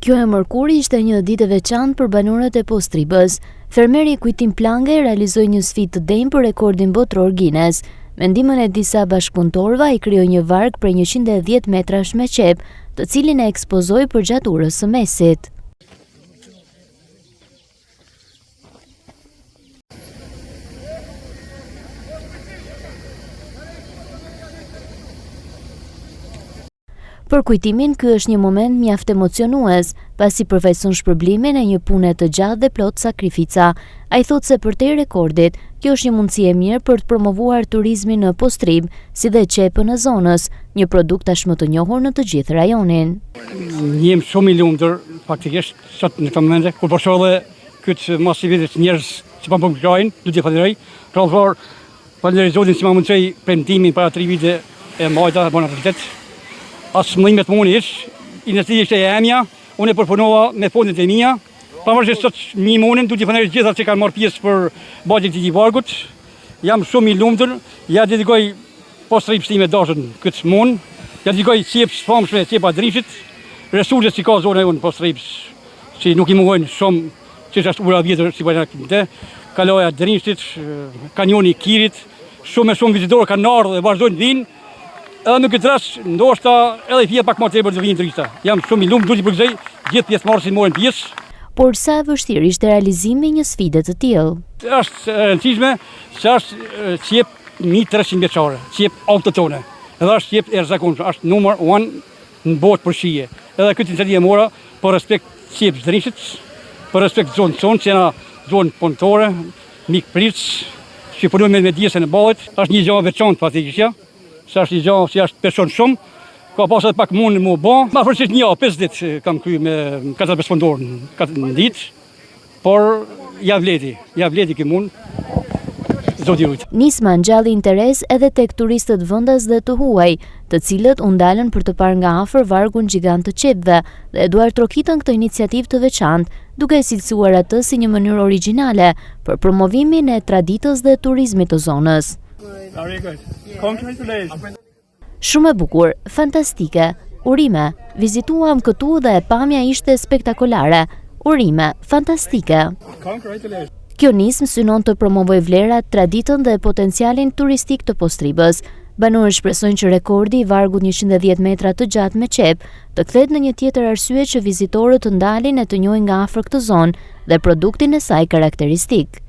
Kjo e mërkuri ishte një ditë e veçantë për banorët e Postribës. Fermeri Kujtim Plange realizoi një sfidë të denjë për rekordin botror Guinness. Me ndihmën e disa bashkëpunëtorëve ai krijoi një varg prej 110 metrash me qep, të cilin e ekspozoi përgjatë orës së mesit. Për Kujtimin, ky është një moment mjaft emocionues, pasi përfaqëson shpërblimin e një pune të gjatë dhe plot sakrifica. Ai thotë se përtej rekordit, kjo është një mundësi e mirë për të promovuar turizmin në Postrib, si dhe qepën e zonës, një produkt tashmë të njohur në të gjithë rajonin. Jem shumë i lumtur faktikisht sot në këtë moment, kur po shoh edhe këtë masivitet njerëz që po punojnë, do t'i falenderoj. Falenderoj Zotin që më mundsoi premtimin para 3 vite e majta bon aktivitet. Asë mëllimet më unë iniciativë ishte e emja, unë e përpunova me fondet e mia, pavarësisht sot mi monën, du t'i falenderoj gjitha që kanë marrë pjesë për bajtin e vargut. Jam shumë i lumtur, ja dedikoj Postrib time dashën këtë monë, ja dedikoj qep famshme, qepa Drishit, resurset që ka zona jonë Postrib, që nuk i mohojnë shumë, që është ura vjetër si bajnë aktivite, kaloja Drishtit, kanjoni Kirit, shumë vizitorë kanë ardhur dhe vazhdojnë vinë. Edhe në këtë rast, ndoshta edhe fija pak më tepër të vinë turista. Jam shumë i lumtur duhet i përgëzoj gjithë pjesëmarrësit morën pjesë. Por sa e vështirë ishte realizimi i një sfide të tillë. Është e rëndësishme se është qep 1300 vjeçare, qep autohtone. Edhe është qep e jashtëzakonshëm, është numër 1 në botë për shije. Edhe këtë iniciativë mora për respekt qep Drishit, për respekt zonës tonë, që janë zonë punëtore, mikpritës, që punojnë me diesën e ballit. Është një gjë e veçantë faktikisht. Sa është një gjë që është person shumë, ka pas edhe pak mund më bë. Ma përshit një 5 ditë kam kryer me 4 punëtorë në ditë, por ja vleti ky mund. Zoti rujt. Nisma ngjalli interes edhe tek turistët vendas dhe të huaj, të cilët u ndalën për të parë nga afër vargun gjigant të qepëve dhe Eduard trokitën këtë iniciativë të veçantë, duke e cilësuar atë si një mënyrë origjinale për promovimin e traditës dhe turizmit të zonës. Shumë e bukur, fantastike, urime, vizituam këtu dhe pamja ishte spektakolare, urime, fantastike. Kjo nismë synon të promovoj vlerat, traditën dhe potencialin turistik të Postribës. Banorët shpresojnë që rekordi i vargut 110 metra të gjatë me qep të kthehet në një tjetër arsye që vizitorët të ndalin e të njohin nga afër këtë zonë dhe produktin e saj karakteristik.